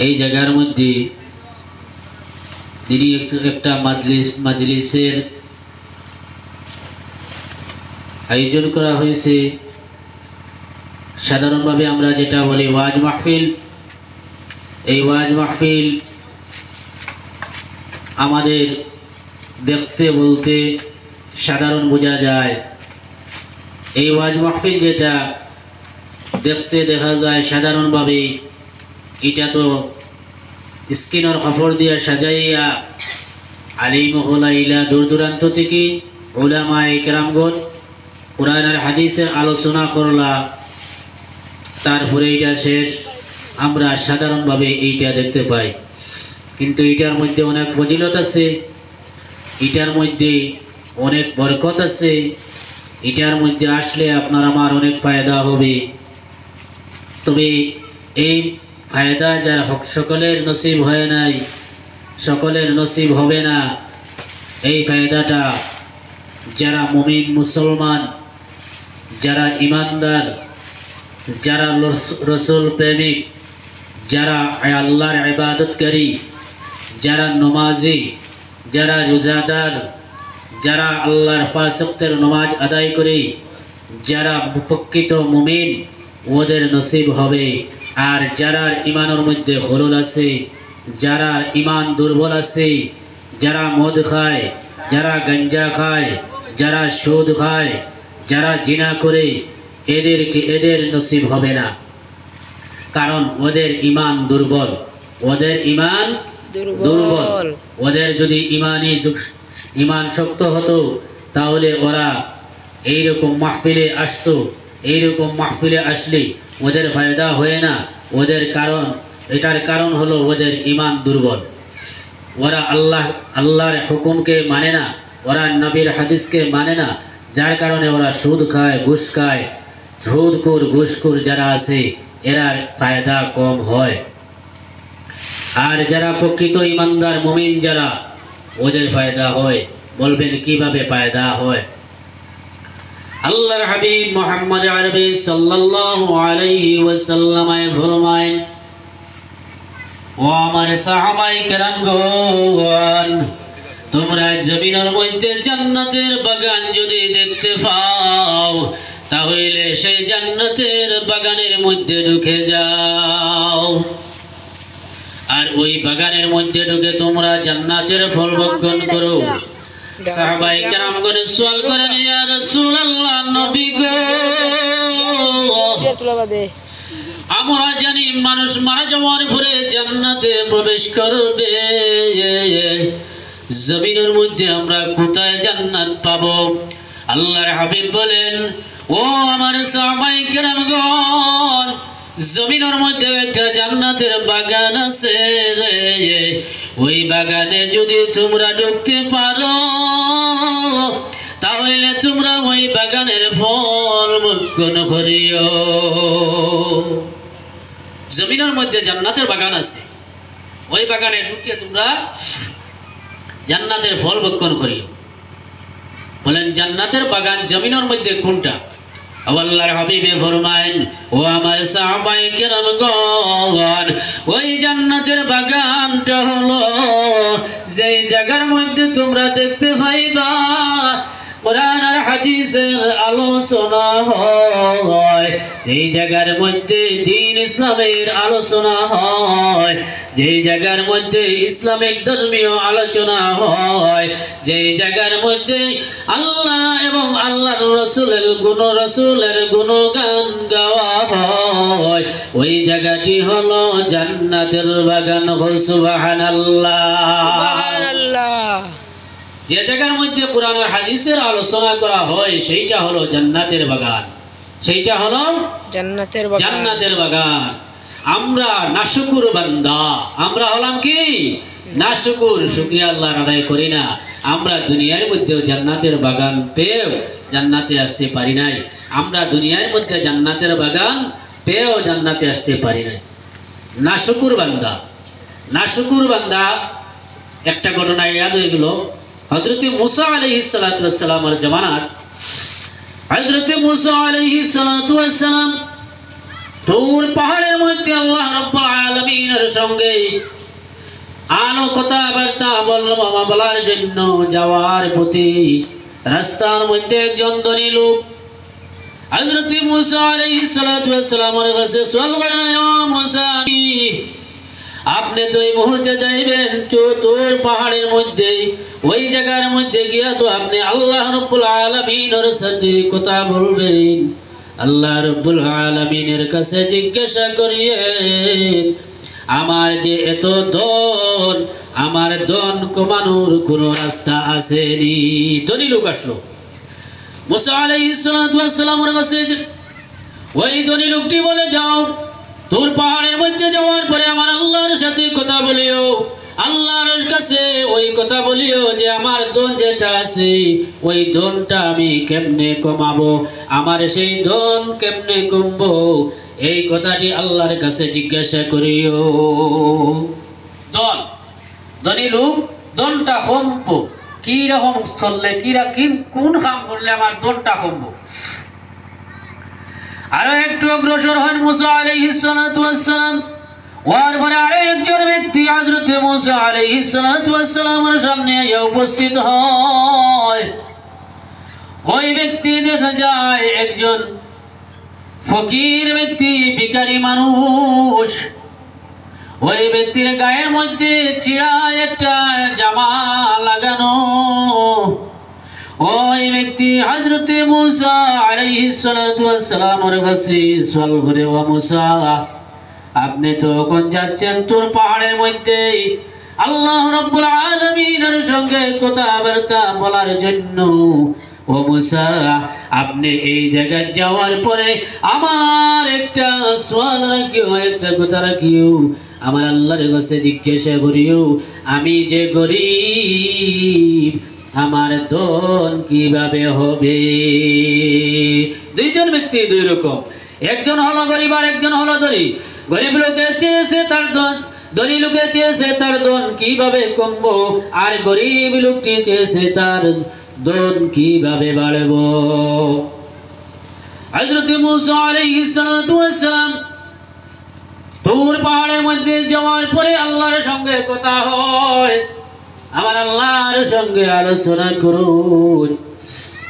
এই জায়গার মধ্যে তিনি একটা মাজলিসের আয়োজন করা হয়েছে। সাধারণভাবে আমরা যেটা বলি ওয়াজ মাহফিল, এই ওয়াজ মাহফিল আমাদের দেখতে বলতে সাধারণ বোঝা যায়। এই ওয়াজ মাহফিল যেটা দেখতে দেখা যায় সাধারণভাবে, এটা তো স্কিনের কাপড় দিয়া সাজাইয়া আলিম ওলাইলা দূর দূরান্ত থেকে উলামায়ে কেরামগণ কোরআন আর হাদিসের আলোচনা করলা, তারপরে এটা শেষ। আমরা সাধারণভাবে এইটা দেখতে পাই, কিন্তু এটার মধ্যে অনেক ফজিলত আছে, এটার মধ্যে অনেক বরকত আছে, এটার মধ্যে আসলে আপনার আমার অনেক ফায়দা হবে। তবে এই ফায়দা যার হক সকলের নসিব হয় নাই, সকলের নসিব হবে না। এই ফায়দাটা যারা মুমিন মুসলমান, যারা ইমানদার, যারা রসুল প্রেমিক, যারা আল্লাহর ইবাদতকারী, যারা নমাজি, যারা রোজাদার, যারা আল্লাহর পাঁচ ওয়াক্তের নামাজ আদায় করে, যারা প্রকৃত মুমিন, ওদের নসিব হবে। আর যারা ইমানের মধ্যে খলল আছে, যারা ইমান দুর্বল আছে, যারা মদ খায়, যারা গাঞ্জা খায়, যারা সুদ খায়, যারা জিনা করে, এদের নসিব হবে না, কারণ ওদের ইমান দুর্বল, ওদের ইমান দুর্বল। ওদের যদি ইমান শক্ত হতো তাহলে ওরা এইরকম মাহফিলে আসতো। এইরকম মাহফিলে আসলে ওদের ফায়দা হয় না। এটার কারণ হলো ওদের ইমান দুর্বল। ওরা আল্লাহর হুকুমকে মানে না, ওরা নবীর হাদিসকে মানে না, যার কারণে ওরা সুদ খায়, ঘুষ খায়। সুদখোর ঘুষখোর যারা আছে এরার ফায়দা কম হয়। আর যারা প্রকৃত ইমানদার মুমিন যারা, ওদের ফায়দা হয়। বলবেন কিভাবে ফায়দা হয়? আল্লাহর হাবিব মুহাম্মদ আরবি সাল্লাল্লাহু আলাইহি ওয়াসাল্লাম ফরমায়, ও আমার সাহাবায়ে কেরামগণ, তোমরা জমিনের মধ্যে জান্নাতের বাগান যদি দেখতে পাও, তাহলে সেই জান্নাতের বাগানের মধ্যে ঢুকে যাও। আর ওই বাগানের মধ্যে ঢুকে তোমরা জান্নাতের ফল ভক্ষণ করো। সাহাবায়ে কেরামগণ সওয়াল করেন, ইয়া রাসূলুল্লাহ, নবী গো, আমরা জানি মানুষ মারা যাওয়ার পরে জান্নাতে প্রবেশ করবে, জমিনের মধ্যে আমরা কোথায় জান্নাত পাবো? আল্লাহর হাবিব বলেন, ও আমার সাহাবায়ে কেরামগণ, জমিনের মধ্যে একটা জান্নাতের বাগান আছে, ওই বাগানে যদি তোমরা ঢুকতে পারো তাহলে তোমরা ওই বাগানের ফল ভক্ষণ করিও। জমিনের মধ্যে জান্নাতের বাগান আছে, ওই বাগানে ঢুকে তোমরা জান্নাতের ফল ভক্ষণ করিও। বলেন জান্নাতের বাগান জমিনের মধ্যে কোনটা? আল্লাহর হাবিবে ফরমায়েন, ও আমার সাহাবায়ে কেরামগণ, ওই জান্নাতের বাগানটা হলো যেই জায়গার মধ্যে তোমরা দেখতে পাইবা কোরআন আর হাদিসের আলোচনা হয়, যেই জায়গার মধ্যে দ্বীন ইসলামের আলোচনা হয়, যেই জায়গার মধ্যে ইসলামিক ধর্মীয় আলোচনা হয়, যেই জায়গার মধ্যে আল্লাহ এবং আল্লাহর রসুলের গুণগান গাওয়া হয়, ওই জায়গাটি হলো জান্নাতের বাগান। সুবহানাল্লাহ, সুবহানাল্লাহ। যে জায়গার মধ্যে কোরআন আর হাদিসের আলোচনা করা হয় সেইটা হলো জান্নাতের বাগান, সেইটা হলো জান্নাতের বাগান। আমরা নাশুকুর বান্দা, আমরা হলাম কি নাশুকুর, শুকরিয়া আল্লাহর আদায় করি না। আমরা দুনিয়ার মধ্যে জান্নাতের বাগান পেয়েও জান্নাতে আসতে পারি নাই। আমরা দুনিয়ার মধ্যে জান্নাতের বাগান পেয়েও জান্নাতে আসতে পারি নাই। নাশুকুর বান্দা, নাশুকুর বান্দা। একটা ঘটনা ইয়াদ হয়ে গেল, হযরত মুসা আলাইহিস সালাতু ওয়াস সালামের জামানাত হযরত মুসা আলাইহিস সালাতু ওয়াস সালাম তুর পাহাড়ের মধ্যে আল্লাহ রাব্বুল আলামিনের সঙ্গে আলো কথাবার্তা বলার জন্য যাওয়ার পথে রাস্তার মধ্যে একজন ধনী লোক হযরত মুসা আলাইহিস সালাতু ওয়াস সালামের কাছে সওয়াল করে, ও মুসা, আপনি তো এই মুহূর্তে যাইবেন চতুর পাহাড়ের মধ্যে, ওই জায়গার মধ্যে গিয়া তো আপনি আল্লাহ রাব্বুল আলামিনের সাথে কথা বলবেন। আল্লাহ রাব্বুল আলামিনের কাছে জিজ্ঞাসা করিয়েন, আমার যে এত ধন, আমার ধন কমানোর কোন রাস্তা আসেনি। ধনী লোক আসলো মুসা আলাইহিস সালাতু ওয়াস সালামের কাছে। ওই ধনী লোকটি বলে, যাও, তোর পাহাড়ের মধ্যে যাওয়ার পরে আমার আল্লাহর সাথে কথা বলিও, আল্লাহর কাছে ওই কথা বলিও যে আমার ধন যেটা আছে ওই ধনটা আমি কেমনে কমাবো, আমার সেই ধন কেমনে কমবো, এই কথাটি আল্লাহর কাছে জিজ্ঞাসা করিও। ধনী লোক ধনটা কমবো কি রকম চললে, কোন কাম করলে আমার ধনটা কমবো। আরো একটু অগ্রসর হন মুসা আলাইহিস সালাতু ওয়াস সালাম। ওর পরে আরেকজন ব্যক্তি হযরত মুসা আলাইহিস সালাতু ওয়াস সালামের সামনে উপস্থিত হয়। ওই ব্যক্তি দেখা যায় একজন ফকির ব্যক্তি, ভিখারি মানুষ। ওই ব্যক্তির গায়ের মধ্যে ছিঁড়া একটা জামা লাগানো। ওই ব্যক্তি হযরত মুসা আলাইহিস সালাতু ওয়াস সালামের কাছে সওয়াল করে, ও মুসা, আপনি তো কোন যাচ্ছেন তোর পাহাড়ের মধ্যে আল্লাহ রাব্বুল আলামিনের সঙ্গে কথাবার্তা বলার জন্য। ও মুসা, আপনি এই জায়গায় যাওয়ার পরে আমার একটা সওয়াল রাখিও, একটা কথা রাখিও, আমার আল্লাহর কাছে জিজ্ঞাসা করিও, আমি যে গরীব, আমার ধন কিভাবে হবে। দুইজন ব্যক্তি দুই রকম, একজন হলো গরিব আর একজন হলো ধনী। গরিব লোকে চেয়েছে তার ধন, ধনী লোকে চেয়েছে তার ধন কিভাবে কমবো, আর গরিব লোকটি চেয়েছে তার ধন কিভাবে বাড়বো। হযরত মুসা আলাইহিস সালাতু ওয়াস সালাম তুর পাহাড়ের মধ্যে যাওয়ার পরে আল্লাহর সঙ্গে কথা হয়। আমার আল্লাহর সঙ্গে আলোচনা করুন।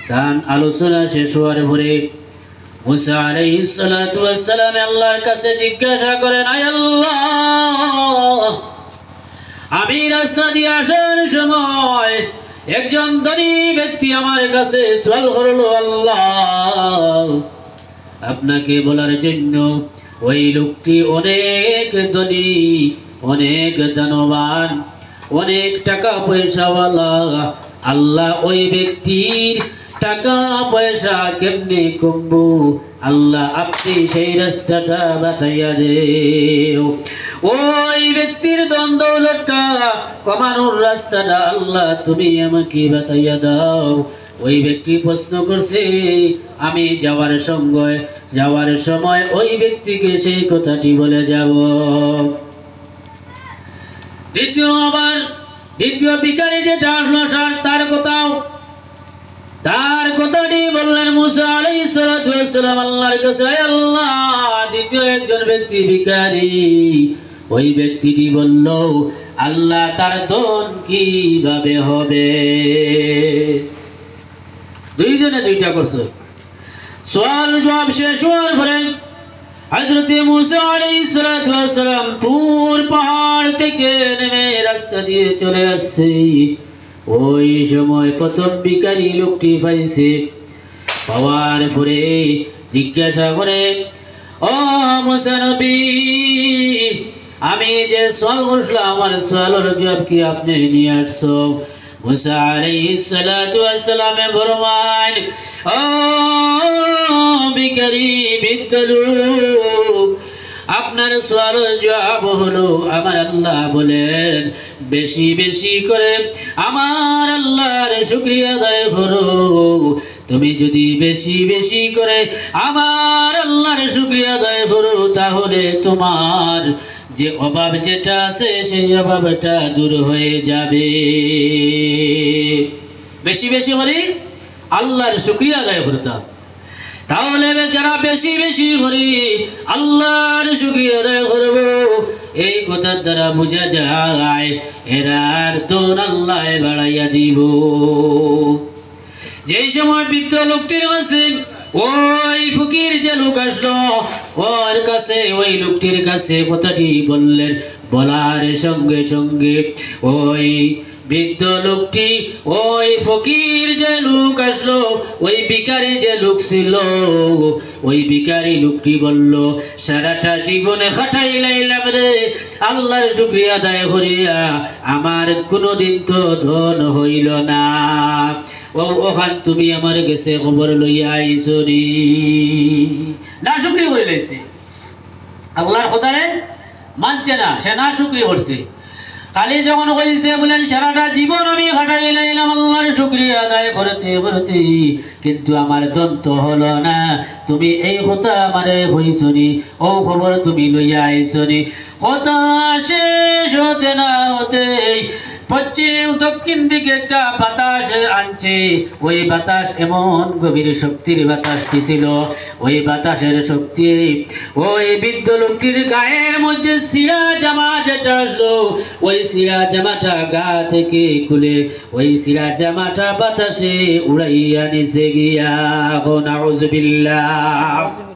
তার আলোচনা শেষ হওয়ার পরে মুসা আলাইহিস সালাতু ওয়াস সালাম আল্লাহর কাছে জিজ্ঞাসা করেন, আয় আল্লাহ, আমি রাস্তা দিয়ে আসার সময় একজন ধনী ব্যক্তি আমার কাছে সওয়াল করলো, আল্লাহ আপনাকে বলার জন্য। ওই লোকটি অনেক ধনী, অনেক ধনবান, অনেক টাকা পয়সাওয়ালা। আল্লাহ ওই ব্যক্তির টাকা পয়সা কেমনে কমবো, আল্লাহ আপনি সেই রাস্তাটা বাতাইয়া দেও। ওই ব্যক্তির ধন দৌলতটা কমানোর রাস্তাটা আল্লাহ তুমি আমাকে বাতাইয়া দাও। ওই ব্যক্তি প্রশ্ন করছে, আমি যাওয়ার সময় ওই ব্যক্তিকে সেই কথাটি বলে যাব। দ্বিতীয় ভিখারি যেটা আসলো তার কথাটি বললেন মুসা আলাইহিস সালাতু ওয়াস সালাম আল্লাহর কাছে, আল্লাহ দ্বিতীয় একজন ব্যক্তি ভিখারি, ওই ব্যক্তিটি বলল, আল্লাহ তার ধন কিভাবে হবে। দুইজনে দুইটা করছে। সওয়াল জবাব শেষ হওয়ার পরে হযরত মুসা আলাইহিস সালাতু ওয়াস সালাম তুর পাহাড় থেকে নেমে রাস্তা দিয়ে চলে আসছে। ওই সময় প্রথম ভিখারি লোকটি পাইছে, পাওয়ার পরে জিজ্ঞাসা করে, ও মুসা নবী, আমি যে সওয়াল করলাম আমার সওয়ালের জবাব কি আপনি নিয়ে আসছো? মুসা আলাইহিস সালাতু ওয়াস সালাম ফরমান, ও ভিখারি বিদ্যালু, আপনার সওয়ালের জবাব হলো আমার আল্লাহ বলেন, বেশি বেশি করে আমার আল্লাহর শুকরিয়া আদায় করো। তুমি যদি বেশি বেশি করে আমার আল্লাহর শুকরিয়া আদায় করো, তাহলে তোমার যে অভাব যেটা আছে সেই অভাবটা দূর হয়ে যাবে। বেশি বেশি করে আল্লাহর শুকরিয়া আদায় করতাম। তাহলে বেচারা বেশি বেশি করে আল্লাহর শুকরিয়া আদায় করব। এই কথার দ্বারা বোঝা যায় এরার দন আল্লাহ বাড়াইয়া দিব। যেই সময় বৃদ্ধ লোকটির কাছে ওই ফকির যে লোক আসলো, ওর কাছে ওই লোকটির কাছে কথাটি বললেন, বলার সঙ্গে সঙ্গে ওই বৃদ্ধ লোকটি ওই ফকির যে লোক আসলো, ওই ভিখারি যে লোক ছিল, ওই ভিখারি লোকটি বলল, সারাটা জীবনে খাটাই লাইলাম রে আল্লাহর শুকরিয়া আদায় করিয়া, আমার কোনোদিন তো ধন হইল না। ওখান তুমি আমার গেছে খবর লইয়া আইছো নি? না শুকরিয়া করে লাইছে, আল্লাহর খোদারে মানছে না, সে না শুকরিয়া করছে। খালি যখন কইছে বলেন সারাটা জীবন আমি খাটাই লাইলাম আল্লাহর শুকরিয়া আদায় করতে করতে, কিন্তু আমার দন্ত হলো না, তুমি এই কথা আমারে কইছনি, ও খবর তুমি লইয়া আইছনি। কথা শেষ হতে না হতেই পশ্চিম দক্ষিণ দিকে একটা বাতাস আনছে। ওই বাতাস এমন গভীর শক্তির বাতাসটি ছিল, ওই বাতাসের শক্তি ওই বৃদ্ধ লোকটির গায়ের মধ্যে সিরা জামা যেটা আসলো, ওই সিরা জামাটা গা থেকে খুলে ওই সিরা জামাটা বাতাসে উড়াইয়া নিচে গিয়া। নাউযুবিল্লাহ।